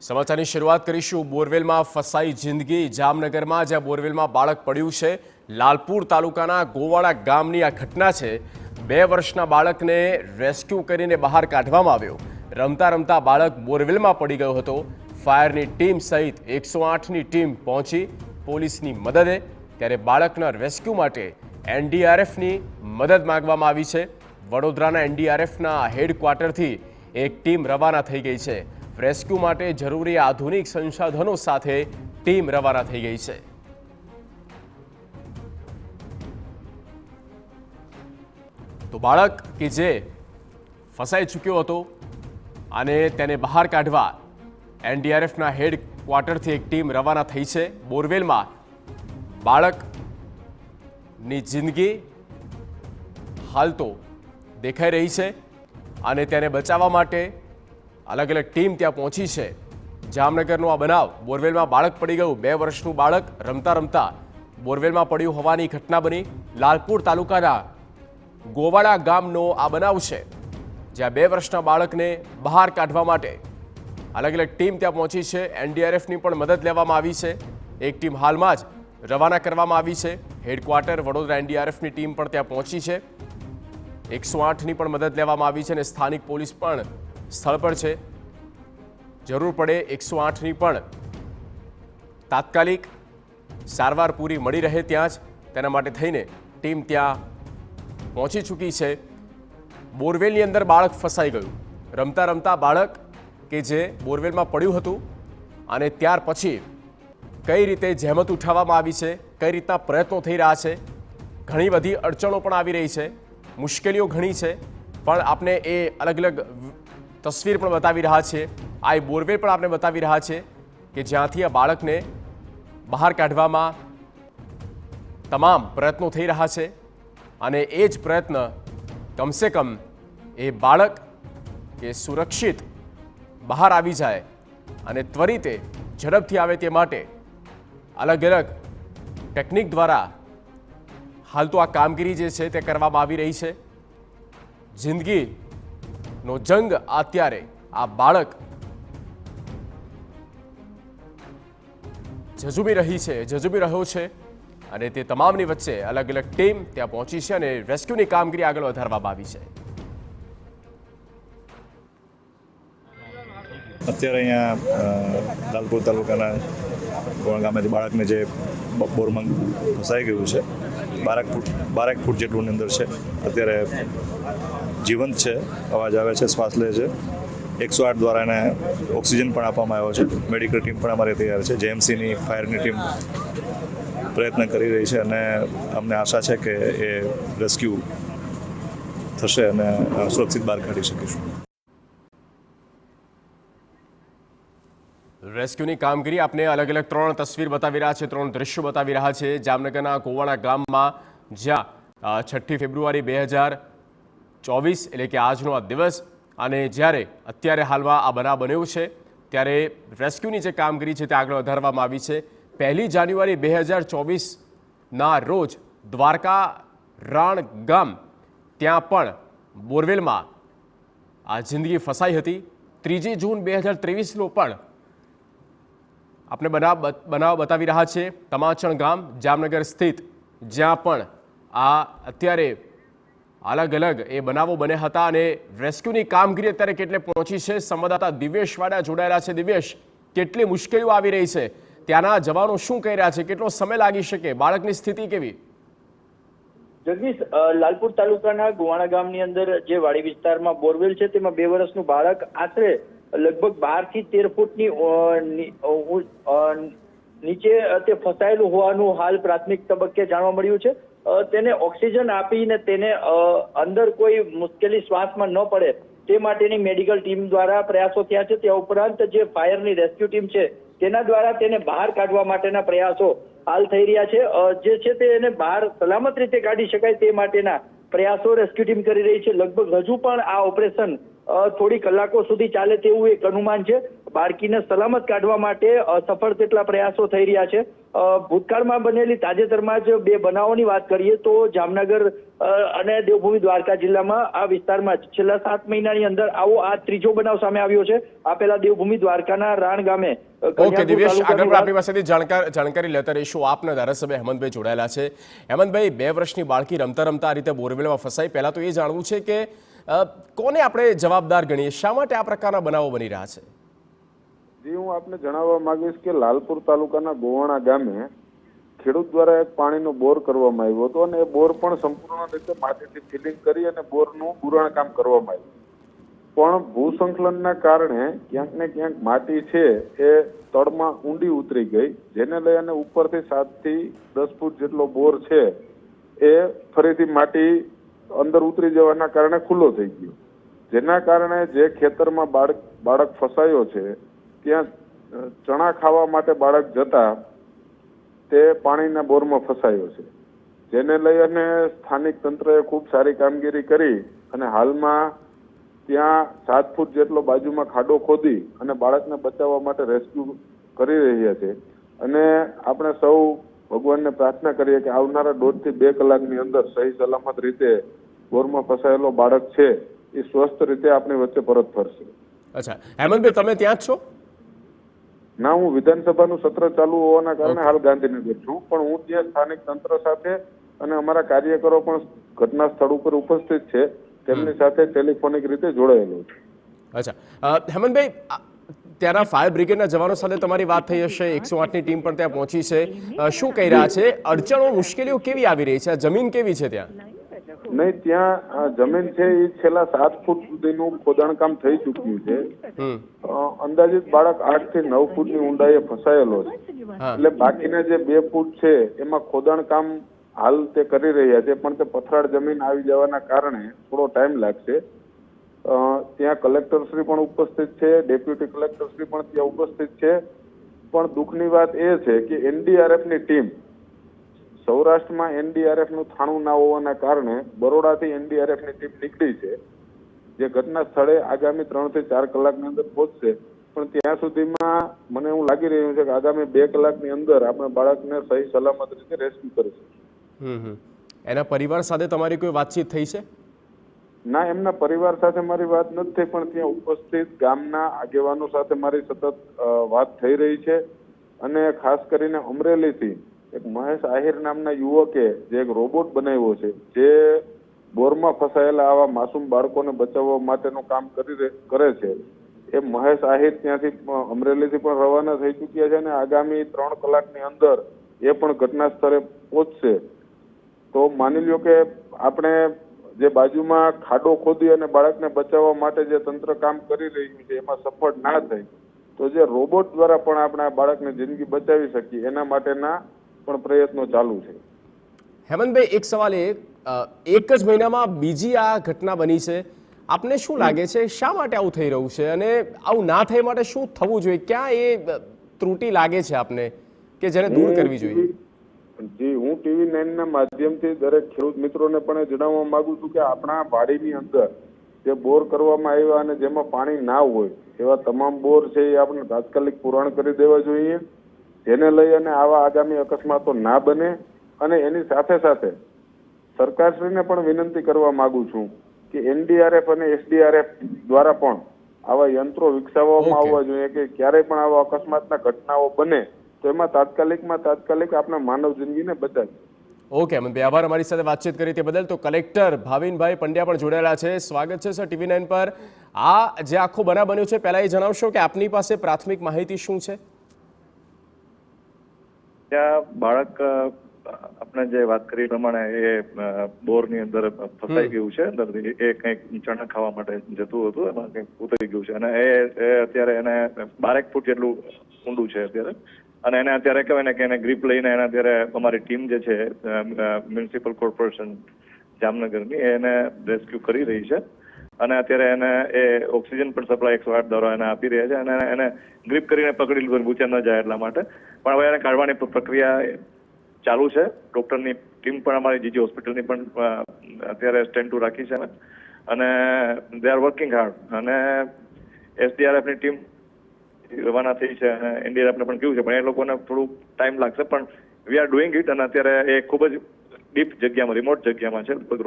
સમાચારની શરૂઆત કરીશું બોરવેલમાં ફસાઈ જિંદગી જામનગરમાં જ્યાં બોરવેલમાં બાળક પડ્યું છે। લાલપુર તાલુકાના ગોવાડા ગામની આ ઘટના છે। 2 વર્ષના બાળકને રેસ્ક્યુ કરીને બહાર કાઢવામાં આવ્યો। રમતા રમતા બાળક બોરવેલમાં પડી ગયો હતો। ફાયરની ટીમ સહિત 108ની ટીમ પહોંચી પોલીસની મદદે। ત્યારે બાળકના રેસ્ક્યુ માટે એનડીઆરએફની મદદ માંગવામાં આવી છે। વડોદરાના એનડીઆરએફના હેડક્વાર્ટરથી એક ટીમ રવાના થઈ ગઈ છે। રેસ્ક્યુ માટે જરૂરી આધુનિક સંસાધનો સાથે ટીમ રવાના થઈ ગઈ છે। તો બાળક કે જે ફસાઈ ચૂક્યો હતો અને તેને બહાર કાઢવા એનડીઆરએફના હેડક્વાર્ટરથી એક ટીમ રવાના થઈ છે। બોરવેલમાં બાળકની જિંદગી હાલ તો દેખાઈ રહી છે અને તેને બચાવવા માટે अलग अलग टीम ત્યાં પહોંચી છે। જામનગરનો આ બનાવ બોરવેલમાં બાળક પડી ગયું। 2 વર્ષનું બાળક રમતા રમતા બોરવેલમાં પડ્યું હોવાની ઘટના બની। લાલપુર તાલુકાના ગોવાડા ગામનો આ બનાવ છે જ્યાં 2 વર્ષના બાળકને બહાર કાઢવા માટે अलग अलग ટીમ ત્યાં પહોંચી છે। એનડીઆરએફની પણ મદદ લેવામાં આવી છે। એક ટીમ હાલમાં જ રવાના કરવામાં આવી છે। હેડક્વાર્ટર વડોદરા એનડીઆરએફની ટીમ પણ ત્યાં પહોંચી છે। 108ની પણ મદદ લેવામાં આવી છે અને સ્થાનિક પોલીસ પણ સ્થળ પર છે। જરૂર પડે 108ની પણ તાત્કાલિક સારવાર પૂરી મળી રહે ત્યાં જ તેના માટે થઈને ટીમ ત્યાં પહોંચી ચૂકી છે। બોરવેલની અંદર બાળક ફસાઈ ગયું। રમતા રમતા બાળક કે જે બોરવેલમાં પડ્યું હતું અને ત્યાર પછી કઈ રીતે જહેમત ઉઠાવવામાં આવી છે, કઈ રીતના પ્રયત્નો થઈ રહ્યા છે, ઘણી બધી અડચણો પણ આવી રહી છે, મુશ્કેલીઓ ઘણી છે, પણ આપણે એ અલગ અલગ તસવીર પણ બતાવી રહ્યા છે। આ બોરવેલ પણ આપણે બતાવી રહ્યા છે કે જ્યાંથી આ બાળકને બહાર કાઢવામાં તમામ પ્રયત્નો થઈ રહ્યા છે અને એ જ પ્રયત્ન કમસે કમ એ બાળક કે સુરક્ષિત બહાર આવી જાય અને ત્વરિતે ઝડપથી આવે તે માટે અલગ અલગ ટેકનિક દ્વારા હાલ તો આ કામગીરી જે છે તે કરવામાં આવી રહી છે। જિંદગીનો જંગ અત્યારે આ બાળક ઝઝૂમી રહ્યો છે અને તે તમામની વચ્ચે અલગ અલગ ટીમ ત્યાં પહોંચી છે અને રેસ્ક્યુની કામગીરી આગળ વધારવામાં આવી છે। અત્યારે અહીંયા લાલપુર તાલુકાના ગોવાડા ગામેથી બાળકને જે બોરમાં ફસાઈ ગયું છે 12 ફૂટ જેટલુંની અંદર છે। અત્યારે જીવંત છે, અવાજ આવે છે, શ્વાસ લે છે। 108 દ્વારા એને ઓક્સિજન પણ આપવામાં આવ્યો છે। મેડિકલ ટીમ પણ અમારે તૈયાર છે। જેએમસીની ફાયરની ટીમ પ્રયત્ન કરી રહી છે અને અમને આશા છે કે એ રેસ્ક્યુ થશે અને સુરક્ષિત બહાર કાઢી શકીશું। રેસ્ક્યુની કામગીરી આપને અલગ અલગ 3 તસવીર બતાવી રહ્યા છે, 3 દ્રશ્યો બતાવી રહ્યા છે। જામનગરના ગોવાડા ગામમાં જ્યાં 6 ફેબ્રુઆરી 2024 એટલે કે આજનો આ દિવસ અને જ્યારે અત્યારે હાલમાં આ બનાવ બન્યો છે ત્યારે રેસ્ક્યુની જે કામગીરી છે તે આગળ વધારવામાં આવી છે। 1 જાન્યુઆરી 2024ના રોજ દ્વારકા રાણ ગામ ત્યાં પણ બોરવેલમાં આ જિંદગી ફસાઈ હતી। 3 જૂન 2023નો પણ આપણે બનાવ બતાવી રહ્યા છે તમાચણ ગામ જામનગર સ્થિત જ્યાં પણ આ અત્યારે અલગ અલગ એ બનાવો બન્યા હતા અને રેસ્ક્યુની કામગીરી અત્યારે કેટલે પહોંચી છે સંવાદદાતા દિવ્યેશ વાડા જોડાયેલા છે। દિવ્યેશ, કેટલી મુશ્કેલીઓ આવી રહી છે, ત્યાંના જવાનો શું કહી રહ્યા છે, કેટલો સમય લાગી શકે, બાળકની સ્થિતિ કેવી? જગદીશ, લાલપુર તાલુકાના ગોવાડા ગામની અંદર જે વાડી વિસ્તારમાં બોરવેલ છે તેમાં 2 વર્ષનું બાળક આશરે લગભગ 12 થી 13 ફૂટની નીચે તે ફસાયેલું હોવાનું હાલ પ્રાથમિક તબક્કે જાણવા મળ્યું છે। તેને ઓક્સિજન આપીને તેને અંદર કોઈ મુશ્કેલી શ્વાસમાં ન પડે તે માટેની મેડિકલ ટીમ દ્વારા પ્રયાસો થયા છે। તે ઉપરાંત જે ફાયરની રેસ્ક્યુ ટીમ છે તેના દ્વારા તેને બહાર કાઢવા માટેના પ્રયાસો હાલ થઈ રહ્યા છે। જે છે તે એને બહાર સલામત રીતે કાઢી શકાય તે માટેના પ્રયાસો રેસ્ક્યુ ટીમ કરી રહી છે। લગભગ હજુ પણ આ ઓપરેશન થોડી કલાકો સુધી ચાલે તેવું એક અનુમાન છે। બાળકીને સલામત કાઢવા માટે સફળ તેટલા પ્રયાસો થઈ રહ્યા છે. ભૂતકાળમાં બનેલી તાજેતરમાં જ બે બનાવોની વાત કરીએ તો જામનગર અને દેવભૂમિ દ્વારકા જિલ્લામાં આ વિસ્તારમાં જ છેલ્લા 7 મહિનાની અંદર આવો આ ત્રીજો બનાવ સામે આવ્યો છે. આ પહેલા દેવભૂમિ દ્વારકાના રાણ ગામે ઓકે દિવ્યેશ, આગળ પણ આપણી પાસેથી જાણકારી લેતા રહીશું. આપના ધારાસભ્ય હેમંતભાઈ જોડાયેલા છે. હેમંતભાઈ, 2 વર્ષની બાળકી રમતા રમતા આ રીતે બોરવેલમાં ફસાઈ. પહેલા તો એ જાણવું છે કે કોને આપણે જવાબદાર ગણીએ, શા માટે આ પ્રકારના બનાવો બની રહ્યા છે? જી, હું આપને જણાવવા માંગીશ કે લાલપુર તાલુકાના ગોવાણા ગામે ખેડૂત દ્વારા એક પાણીનો બોર કરવામાં આવ્યો હતો અને એ બોર પણ સંપૂર્ણ રીતે માટીથી ફિલિંગ કરી અને બોરનું પુરાણ કામ કરવામાં આવ્યું. પણ ભૂસંકલનના કારણે ક્યાંક ને ક્યાંક માટી છે એ તળમાં ઊંડી ઉતરી ગઈ, જેને લઈ અને ઉપરથી 7 થી 10 ફૂટ જેટલો બોર છે એ ફરીથી માટી અંદર ઉતરી જવાના કારણે ખુલ્લો થઈ ગયો, જેના કારણે જે ખેતરમાં બાળક ફસાયો છે ત્યાં ચણા ખાવા માટે બાળક જતા તે પાણીના બોરમાં ફસાયો છે, જેને લઈ અને સ્થાનિક તંત્રએ ખૂબ સારી કામગીરી કરી અને હાલમાં ત્યાં 7 ફૂટ જેટલો બાજુમાં ખાડો ખોદી અને બાળકને બચાવવા માટે રેસ્ક્યુ કરી રહ્યા છે. અને આપણે સૌ ભગવાનને પ્રાર્થના કરીએ કે આવનારા 1.5 થી 2 કલાકની અંદર સહી સલામત રીતે બોરમાં ફસાયેલો બાળક છે એ સ્વસ્થ રીતે આપણી વચ્ચે પરત ફરશે. અચ્છા હેમંતભાઈ, તમે ત્યાં જ છો? ના, હું વિધાનસભાનું સત્ર ચાલુ હોવાના કારણે હાલ ગાંધીનગર છું, પણ હું ત્યાં સ્થાનિક તંત્ર સાથે અને અમારા કાર્યકરો પણ ઘટના સ્થળ ઉપર ઉપસ્થિત છે, તેમની સાથે ટેલિફોનિક રીતે જોડાયેલો છું. અચ્છા હેમંતભાઈ, ત્યાંના ફાયર બ્રિગેડના જવાનો સાથે તમારી વાત થઈ હશે, 108ની ટીમ પણ ત્યાં પહોંચી છે. શું કહી રહ્યા છે? અડચણો, મુશ્કેલીઓ કેવી આવી રહી છે? જમીન કેવી છે ત્યાં? નહીં, ત્યાં જમીન છે એ છેલ્લા 7 ફૂટ સુધીનું ખોદાણ કામ થઈ ચૂક્યું છે. અંદાજિત બાળક 8 થી 9 ફૂટની ઊંડાઈએ ફસાયેલો છે, એટલે બાકીના જે 2 ફૂટ છે એમાં ખોદાણ કામ હાલ તે કરી રહ્યા છે, પણ તે પથરાળ જમીન આવી જવાના કારણે થોડો ટાઈમ લાગશે. ત્યાં કલેક્ટરશ્રી પણ ઉપસ્થિત છે, ડેપ્યુટી કલેક્ટરશ્રી પણ ત્યાં ઉપસ્થિત છે. પણ દુઃખની વાત એ છે કે એનડીઆરએફની ટીમ, સૌરાષ્ટ્રમાં એનડીઆરએફનું થાણું ના હોવાના કારણે બરોડાથી એનડીઆરએફની ટીમ નીકળી છે, જે ઘટના સ્થળે આગામી 3 થી 4 કલાકની અંદર પહોંચશે. પણ ત્યાં સુધીમાં મને એવું લાગી રહ્યું છે કે આગામી 2 કલાકની અંદર આપણે બાળકને સહી સલામત રીતે રેસ્ક્યુ કરીશું. એના પરિવાર સાથે તમારી કોઈ વાતચીત થઈ છે? ના, એમના પરિવાર સાથે મારી વાત નથી થઈ, પણ ત્યાં ઉપસ્થિત ગામના આગેવાનો સાથે મારી સતત વાત થઈ રહી છે. અને ખાસ કરીને અમરેલીથી એક મહેશ આહિર નામના યુવકે જે એક રોબોટ બનાવ્યો છે, જે બોરમાં ફસાયેલા આવા માસૂમ બાળકોને બચાવવા માટેનું કામ કરે છે, એ મહેશ આહિર ત્યાંથી અમરેલીથી પણ રવાના થઈ ચૂક્યા છે અને આગામી 3 કલાકની અંદર એ પણ ઘટના સ્થળે પહોંચશે. તો માની લ્યો કે આપણે જે બાજુમાં ખાડો ખોદી અને બાળકને બચાવવા માટે જે તંત્ર કામ કરી રહ્યું છે એમાં સફળ ના થાય તો જે રોબોટ દ્વારા પણ આપણે આ બાળકની જિંદગી બચાવી શકીએ એના માટેના પણ પ્રયત્નો ચાલુ છે. હેમંતભાઈ, એક સવાલ એક જ મહિનામાં બીજી આ ઘટના બની છે. આપને શું લાગે છે, શા માટે આવું થઈ રહ્યું છે અને આવું ના થાય માટે શું થવું જોઈએ? ક્યાં એ ત્રુટિ લાગે છે આપને કે જેને દૂર કરવી જોઈએ? જી, હું TV9 ના માધ્યમથી દરેક ખેડૂત મિત્રોને પણ જણાવવા માંગુ છું કે આપણા વાડીની અંદર જે બોર કરવામાં આવ્યા અને જેમાં પાણી ના હોય એવા તમામ બોર છે એ આપણે તાત્કાલિક પુરાણ કરી દેવા જોઈએ, જેને લઈ અને આવા આગામી અકસ્માતો ના બને. અને એની સાથે સાથે સરકારશ્રીને પણ વિનંતી કરવા માંગુ છું કે એનડીઆરએફ અને એસડીઆરએફ દ્વારા પણ આવા યંત્રો વિકસાવવામાં આવવા જોઈએ કે ક્યારેય પણ આવા અકસ્માતના ઘટનાઓ બને તો એમાં તાત્કાલિક આપણા માનવ જિંદગીને બચાવી. ઓકે હેમંતભાઈ, આભાર અમારી સાથે વાતચીત કરી તે બદલ. તો કલેક્ટર ભાવિનભાઈ પંડ્યા પણ જોડાયેલા છે. સ્વાગત છે સર TV9 પર. આ જે આખો બનાવ બન્યો છે, પહેલા એ જણાવશો કે આપની પાસે પ્રાથમિક માહિતી શું છે? ત્યાં બાળક આપણે જે વાત કરી પ્રમાણે એ બોરની અંદર ફસાઈ ગયું છે, અંદરથી એ કંઈક ચણા ખાવા માટે જતું હતું, એમાં કંઈક ઉતરી ગયું છે અને એ અત્યારે એને 12 ફૂટ જેટલું ઊંડું છે અત્યારે. અને એને અત્યારે કહેવાય ને કે એને ગ્રીપ લઈને એને અત્યારે અમારી ટીમ જે છે મ્યુનિસિપલ કોર્પોરેશન જામનગરની એને રેસ્ક્યુ કરી રહી છે અને અત્યારે એને એ ઓક્સિજન પણ સપ્લાય 108 દ્વારા એને આપી રહ્યા છે અને એને ગ્રીપ કરીને પકડી લીધું ઊંચે ન જાય એટલા માટે. પણ હવે એને કાઢવાની પ્રક્રિયા ચાલુ છે. ડોક્ટરની ટીમ પણ અમારી જીજી હોસ્પિટલની પણ અત્યારે સ્ટેન્ડ ટુ રાખી છે અને દે આર વર્કિંગ હાર્ડ. અને એસડીઆરએફની ટીમ અહીંથી રવાના થઈ છે અને એનડીઆરએફને પણ કહ્યું છે, પણ એ લોકોને થોડું ટાઈમ લાગશે, પણ વી આર ડુઈંગ ઇટ. અને અત્યારે એ ખૂબ જ ડીપ જગ્યામાં, રિમોટ જગ્યામાં છે, લગભગ